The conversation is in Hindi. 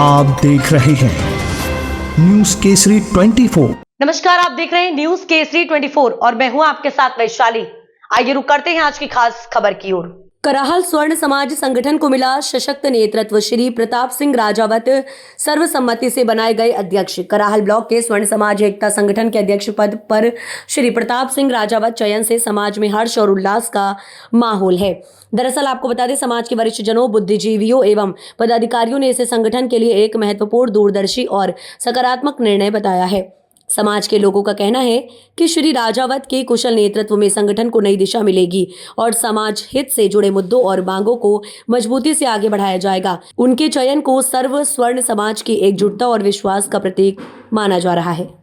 आप देख रहे हैं न्यूज केसरी 24। नमस्कार, आप देख रहे हैं न्यूज केसरी 24 और मैं हूं आपके साथ वैशाली। आइए रुक करते हैं आज की खास खबर की ओर। कराहल स्वर्ण समाज संगठन को मिला सशक्त नेतृत्व। श्री प्रताप सिंह राजावत सर्वसम्मति से बनाए गए अध्यक्ष। कराहल ब्लॉक के स्वर्ण समाज एकता संगठन के अध्यक्ष पद पर श्री प्रताप सिंह राजावत चयन से समाज में हर्ष और उल्लास का माहौल है। दरअसल आपको बता दें, समाज के वरिष्ठ जनों, बुद्धिजीवियों एवं पदाधिकारियों ने इसे संगठन के लिए एक महत्वपूर्ण, दूरदर्शी और सकारात्मक निर्णय बताया है। समाज के लोगों का कहना है कि श्री राजावत के कुशल नेतृत्व में संगठन को नई दिशा मिलेगी और समाज हित से जुड़े मुद्दों और मांगों को मजबूती से आगे बढ़ाया जाएगा। उनके चयन को सर्व स्वर्ण समाज की एकजुटता और विश्वास का प्रतीक माना जा रहा है।